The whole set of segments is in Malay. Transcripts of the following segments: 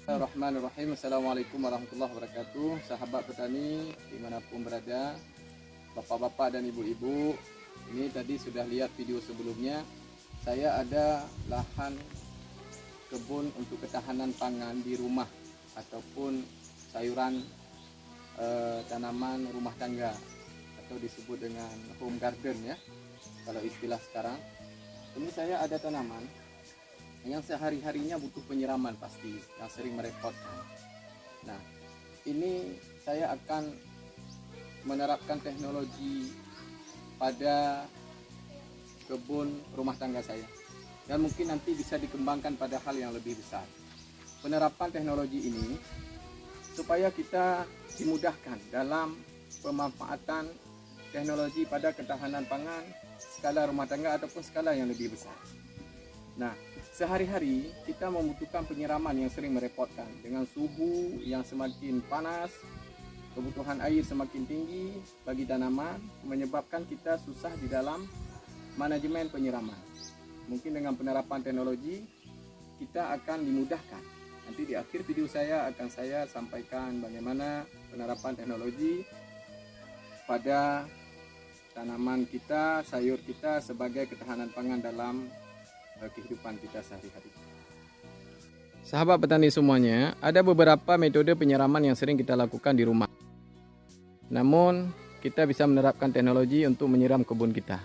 Bismillahirrahmanirrahim. Assalamualaikum warahmatullahi wabarakatuh. Sahabat petani dimanapun berada, bapak-bapak dan ibu-ibu. Ini tadi sudah lihat video sebelumnya. Saya ada lahan kebun untuk ketahanan pangan di rumah ataupun sayuran tanaman rumah tangga atau disebut dengan home garden ya, kalau istilah sekarang. Ini saya ada tanaman yang sehari-harinya butuh penyiraman pasti, yang sering merepotkan. Nah, ini saya akan menerapkan teknologi pada kebun rumah tangga saya, dan mungkin nanti bisa dikembangkan pada hal yang lebih besar. Penerapan teknologi ini supaya kita dimudahkan dalam pemanfaatan teknologi pada ketahanan pangan skala rumah tangga ataupun skala yang lebih besar. Nah, sehari-hari kita membutuhkan penyiraman yang sering merepotkan dengan suhu yang semakin panas, kebutuhan air semakin tinggi bagi tanaman, menyebabkan kita susah di dalam manajemen penyiraman. Mungkin dengan penerapan teknologi kita akan dimudahkan. Nanti di akhir video saya akan saya sampaikan bagaimana penerapan teknologi pada tanaman kita, sayur kita sebagai ketahanan pangan dalam kehidupan kita sehari-hari. Sahabat petani semuanya, ada beberapa metode penyiraman yang sering kita lakukan di rumah. Namun, kita bisa menerapkan teknologi untuk menyiram kebun kita.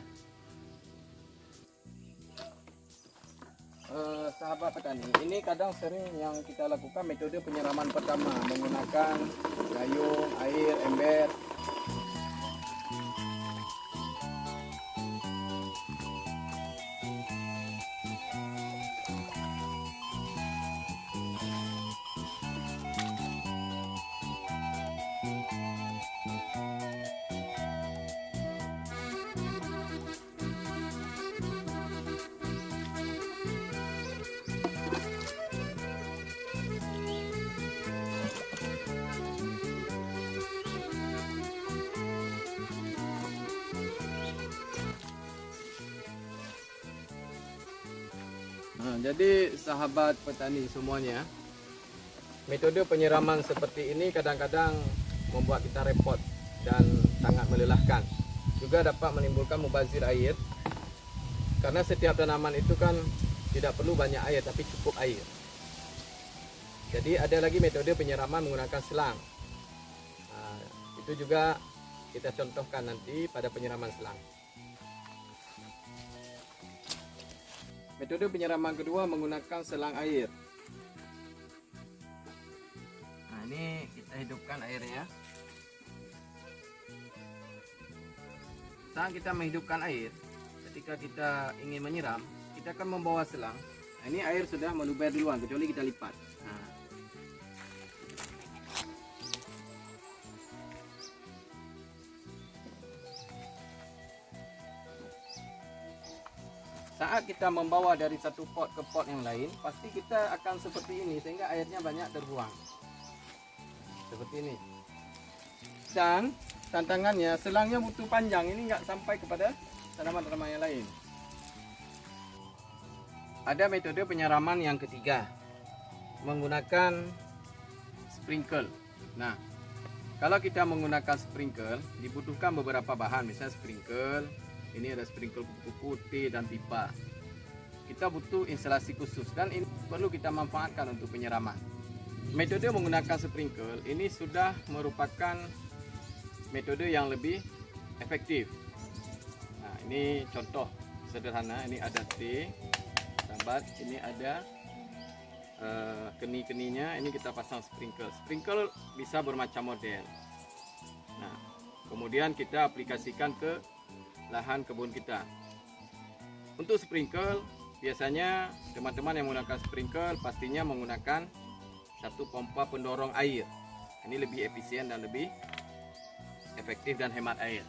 Sahabat petani, ini kadang sering yang kita lakukan metode penyiraman pertama menggunakan gayung, air, ember. Jadi sahabat petani semuanya, metode penyiraman seperti ini kadang-kadang membuat kita repot dan sangat melelahkan. Juga dapat menimbulkan mubazir air, karena setiap tanaman itu kan tidak perlu banyak air tapi cukup air. Jadi ada lagi metode penyiraman menggunakan selang. Itu juga kita contohkan nanti pada penyiraman selang. Metode penyiraman kedua menggunakan selang air. Nah, ini kita hidupkan airnya. Saat kita menghidupkan air, ketika kita ingin menyiram, kita akan membawa selang. Nah, ini air sudah meluber duluan, kecuali kita lipat. Nah. Saat kita membawa dari satu pot ke pot yang lain, pasti kita akan seperti ini sehingga airnya banyak terbuang. Seperti ini. Dan tantangannya, selangnya butuh panjang, ini nggak sampai kepada tanaman-tanaman yang lain. Ada metode penyiraman yang ketiga, menggunakan sprinkle. Nah, kalau kita menggunakan sprinkle, dibutuhkan beberapa bahan, misalnya sprinkle. Ini ada sprinkle pupuk putih dan pipa. Kita butuh instalasi khusus dan ini perlu kita manfaatkan untuk penyiraman. Metode menggunakan sprinkle ini sudah merupakan metode yang lebih efektif. Nah, ini contoh sederhana. Ini ada T, sahabat. Ini ada keni-keninya. Ini kita pasang sprinkle. Sprinkle bisa bermacam model. Nah, kemudian kita aplikasikan ke lahan kebun kita. Untuk sprinkle, biasanya teman-teman yang menggunakan sprinkle pastinya menggunakan satu pompa pendorong air. Ini lebih efisien dan lebih efektif dan hemat air.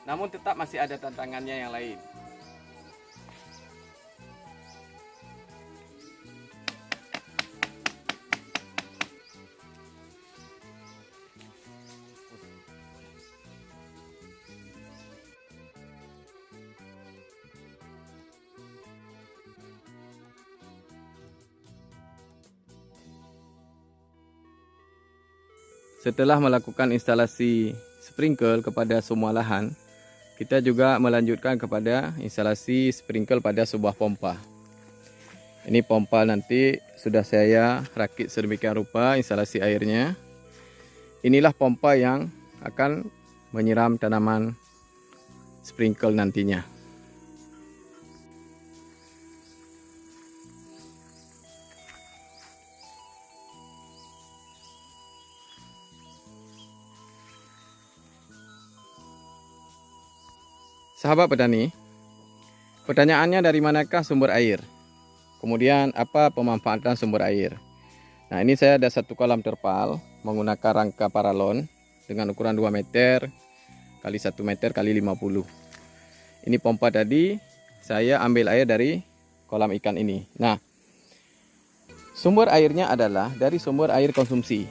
Namun tetap masih ada tantangannya yang lain. setelah melakukan instalasi sprinkle kepada semua lahan, kita juga melanjutkan kepada instalasi sprinkle pada sebuah pompa. Ini pompa nanti sudah saya rakit sedemikian rupa instalasi airnya. Inilah pompa yang akan menyiram tanaman sprinkle nantinya. Sahabat petani, pertanyaannya dari manakah sumber air? Kemudian apa pemanfaatan sumber air? Nah, ini saya ada satu kolam terpal menggunakan rangka paralon dengan ukuran 2 meter kali 1 meter kali 50. Ini pompa tadi saya ambil air dari kolam ikan ini. Nah, sumber airnya adalah dari sumber air konsumsi.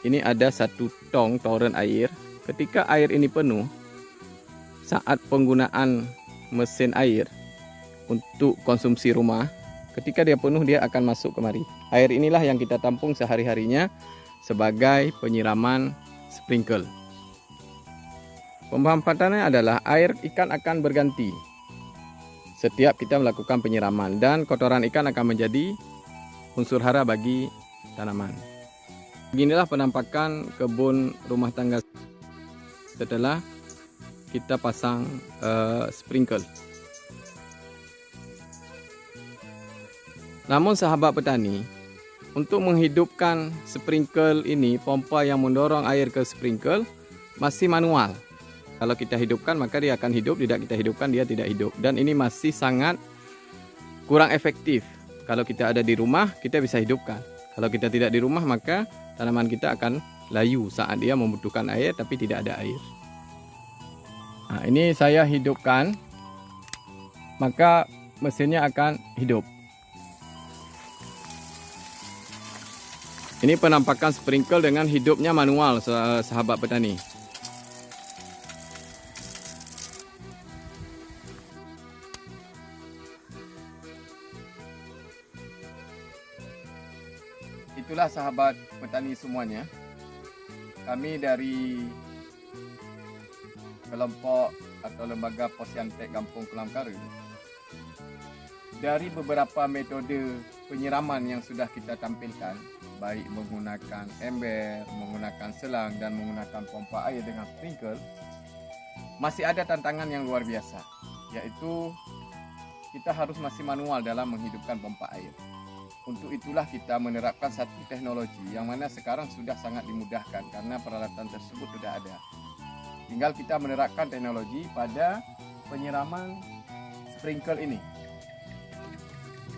Ini ada satu tong toren air. Ketika air ini penuh, saat penggunaan mesin air untuk konsumsi rumah, ketika dia penuh dia akan masuk kemari. Air inilah yang kita tampung sehari-harinya sebagai penyiraman sprinkle. Pemanfaatannya adalah air ikan akan berganti setiap kita melakukan penyiraman, dan kotoran ikan akan menjadi unsur hara bagi tanaman. Beginilah penampakan kebun rumah tangga setelah kita pasang sprinkle. Namun sahabat petani, untuk menghidupkan sprinkle ini, pompa yang mendorong air ke sprinkle masih manual. Kalau kita hidupkan maka dia akan hidup, tidak kita hidupkan dia tidak hidup. Dan ini masih sangat kurang efektif. Kalau kita ada di rumah kita bisa hidupkan. Kalau kita tidak di rumah maka tanaman kita akan layu saat dia membutuhkan air tapi tidak ada air. Nah, ini saya hidupkan, maka mesinnya akan hidup. Ini penampakan sprinkle dengan hidupnya manual, sahabat petani. Itulah sahabat petani semuanya. Kami dari kelompok atau lembaga Posyantek Kampung Kolam Karu, dari beberapa metode penyiraman yang sudah kita tampilkan, baik menggunakan ember, menggunakan selang dan menggunakan pompa air dengan sprinkle, masih ada tantangan yang luar biasa, yaitu kita harus masih manual dalam menghidupkan pompa air. Untuk itulah kita menerapkan satu teknologi yang mana sekarang sudah sangat dimudahkan karena peralatan tersebut sudah ada. Tinggal kita menerapkan teknologi pada penyiraman sprinkle ini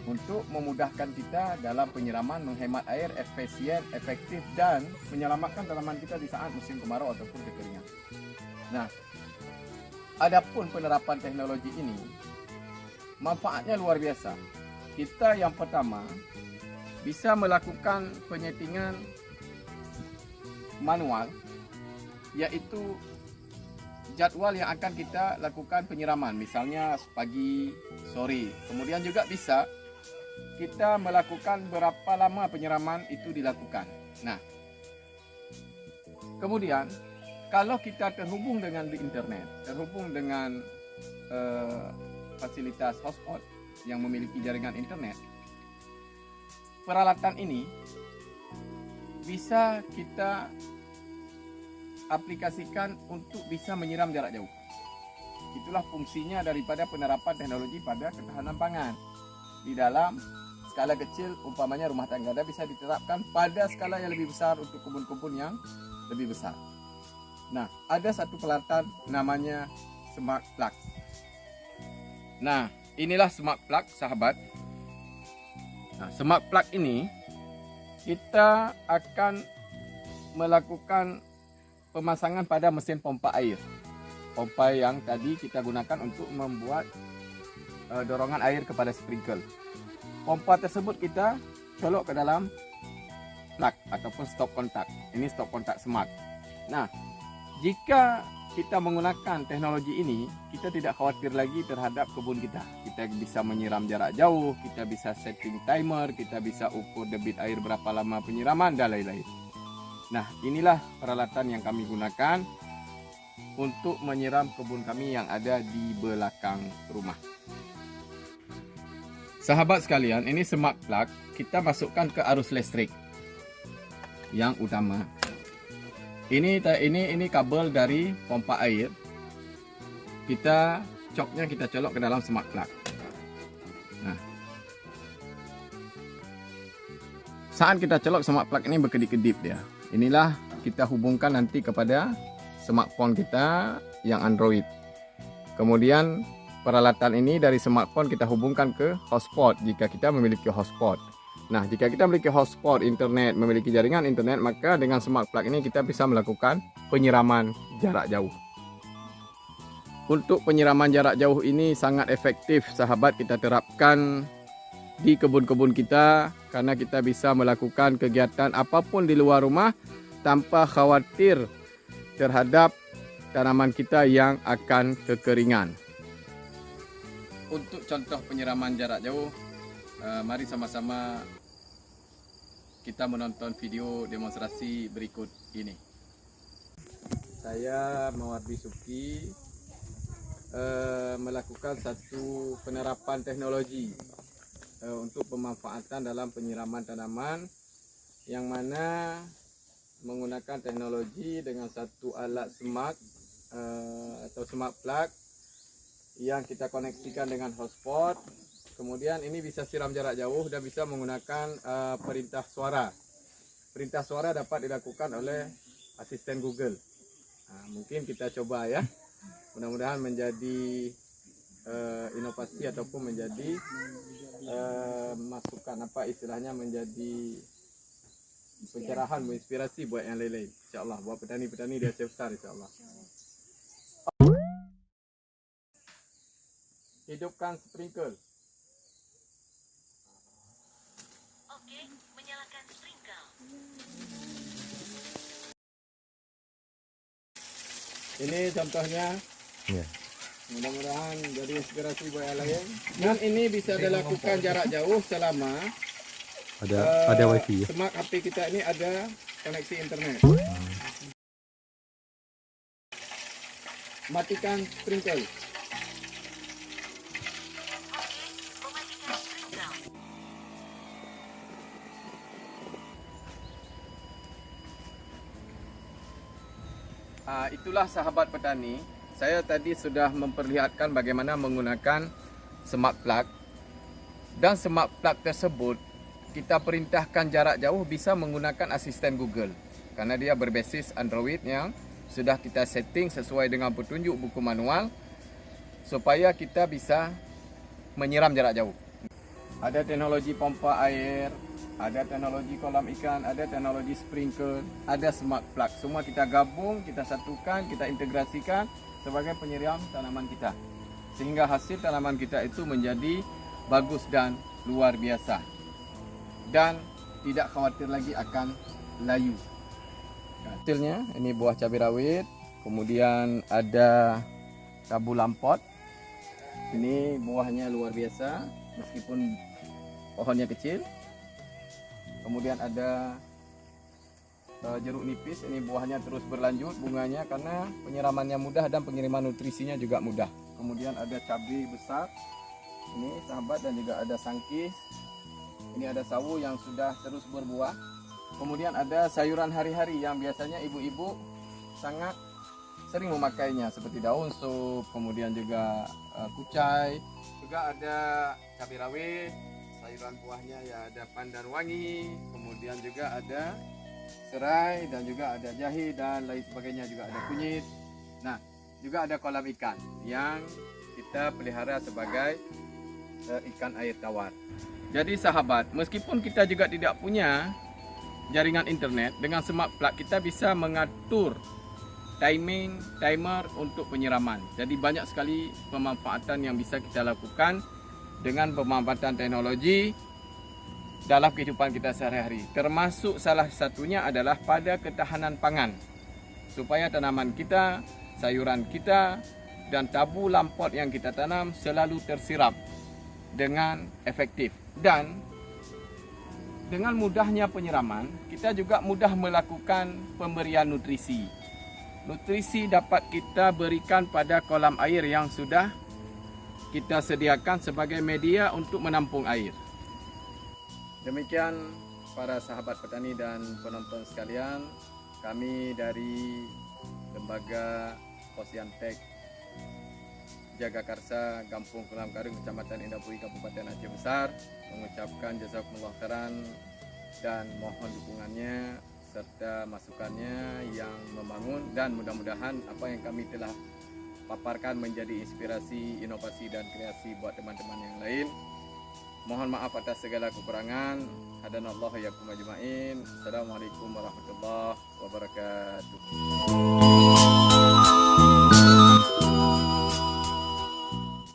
untuk memudahkan kita dalam penyiraman, menghemat air, efisien, efektif, dan menyelamatkan tanaman kita di saat musim kemarau ataupun kekeringan. Nah, adapun penerapan teknologi ini manfaatnya luar biasa. Kita yang pertama bisa melakukan penyetingan manual, yaitu jadwal yang akan kita lakukan penyiraman, misalnya pagi, sore. Kemudian juga bisa kita melakukan berapa lama penyiraman itu dilakukan. Nah, kemudian kalau kita terhubung dengan di internet, terhubung dengan fasilitas hotspot yang memiliki jaringan internet, peralatan ini bisa kita aplikasikan untuk bisa menyiram jarak jauh. Itulah fungsinya daripada penerapan teknologi pada ketahanan pangan. Di dalam skala kecil, umpamanya rumah tangga, bisa diterapkan pada skala yang lebih besar untuk kebun-kebun yang lebih besar. Nah, ada satu peralatan namanya Smart Plug. Nah, inilah Smart Plug, sahabat. Nah, Smart Plug ini kita akan melakukan pemasangan pada mesin pompa air. Pompa yang tadi kita gunakan untuk membuat dorongan air kepada sprinkle. Pompa tersebut kita colok ke dalam plug ataupun stop kontak. Ini stop kontak smart. Nah, jika kita menggunakan teknologi ini, kita tidak khawatir lagi terhadap kebun kita. Kita bisa menyiram jarak jauh, kita bisa setting timer, kita bisa ukur debit air berapa lama penyiraman dan lain-lain. Nah, inilah peralatan yang kami gunakan untuk menyiram kebun kami yang ada di belakang rumah. Sahabat sekalian, ini smart plug kita masukkan ke arus listrik yang utama. Ini kabel dari pompa air. Coknya kita colok ke dalam smart plug. Nah, saat kita colok smart plug ini berkedip-kedip dia. Inilah kita hubungkan nanti kepada smartphone kita yang Android. Kemudian peralatan ini dari smartphone kita hubungkan ke hotspot jika kita memiliki hotspot. Nah, jika kita memiliki hotspot internet, memiliki jaringan internet, maka dengan smart plug ini kita bisa melakukan penyiraman jarak jauh. Untuk penyiraman jarak jauh ini sangat efektif, sahabat, kita terapkan di kebun-kebun kita karena kita bisa melakukan kegiatan apapun di luar rumah tanpa khawatir terhadap tanaman kita yang akan kekeringan. Untuk contoh penyiraman jarak jauh, mari sama-sama kita menonton video demonstrasi berikut ini. Saya Mawardi Suki melakukan satu penerapan teknologi untuk pemanfaatan dalam penyiraman tanaman, yang mana menggunakan teknologi dengan satu alat smart atau smart plug yang kita koneksikan dengan hotspot. Kemudian ini bisa siram jarak jauh dan bisa menggunakan perintah suara. Perintah suara dapat dilakukan oleh asisten Google. Nah, mungkin kita coba ya. Mudah-mudahan menjadi inovasi ataupun menjadi masukan istilahnya menjadi pencerahan, menginspirasi buat yang lain-lain. InsyaAllah buat petani-petani di Aceh Besar, insyaAllah. Hidupkan sprinkle. Oke, menyalakan sprinkle. Ini contohnya. Ya. Mudah-mudahan jadi inspirasi buat yang lain. Dan ini bisa dilakukan jarak jauh selama ada wifi ya. Smart HP kita ini ada koneksi internet. Matikan sprinkle. Itulah sahabat petani, saya tadi sudah memperlihatkan bagaimana menggunakan smart plug, dan smart plug tersebut kita perintahkan jarak jauh bisa menggunakan asisten Google karena dia berbasis Android yang sudah kita setting sesuai dengan petunjuk buku manual supaya kita bisa menyiram jarak jauh. Ada teknologi pompa air, ada teknologi kolam ikan, ada teknologi sprinkle, ada smart plug. Semua kita gabung, kita satukan, kita integrasikan sebagai penyiram tanaman kita. Sehingga hasil tanaman kita itu menjadi bagus dan luar biasa. Dan tidak khawatir lagi akan layu. Hasilnya ini buah cabai rawit, kemudian ada tabu lampot. Ini buahnya luar biasa meskipun pohonnya kecil. Kemudian ada jeruk nipis, ini buahnya terus berlanjut bunganya karena penyiramannya mudah dan pengiriman nutrisinya juga mudah. Kemudian ada cabai besar, ini sahabat, dan juga ada sangkis. Ini ada sawu yang sudah terus berbuah. Kemudian ada sayuran hari-hari yang biasanya ibu-ibu sangat sering memakainya seperti daun sup, kemudian juga kucai. Juga ada cabai rawit, sayuran buahnya ya ada pandan wangi, kemudian juga ada serai, dan juga ada jahe dan lain sebagainya, juga ada kunyit. Nah, juga ada kolam ikan yang kita pelihara sebagai ikan air tawar. Jadi sahabat, meskipun kita juga tidak punya jaringan internet, dengan smart plug kita bisa mengatur timer untuk penyiraman. Jadi banyak sekali pemanfaatan yang bisa kita lakukan dengan pemanfaatan teknologi dalam kehidupan kita sehari-hari. Termasuk salah satunya adalah pada ketahanan pangan. Supaya tanaman kita, sayuran kita, dan tabu lampot yang kita tanam selalu tersiram dengan efektif. Dan dengan mudahnya penyiraman, kita juga mudah melakukan pemberian nutrisi. Nutrisi dapat kita berikan pada kolam air yang sudah kita sediakan sebagai media untuk menampung air. Demikian para sahabat petani dan penonton sekalian, kami dari Lembaga Posyantek Jagakarsa Kampung Kolam Karung, Kecamatan Indapuri, Kabupaten Aceh Besar, mengucapkan jazakumullah khairan dan mohon dukungannya serta masukannya yang membangun, dan mudah-mudahan apa yang kami telah paparkan menjadi inspirasi, inovasi dan kreasi buat teman-teman yang lain. Mohon maaf atas segala kekurangan. Hadanallahu yakum ajmain. Assalamualaikum warahmatullahi wabarakatuh.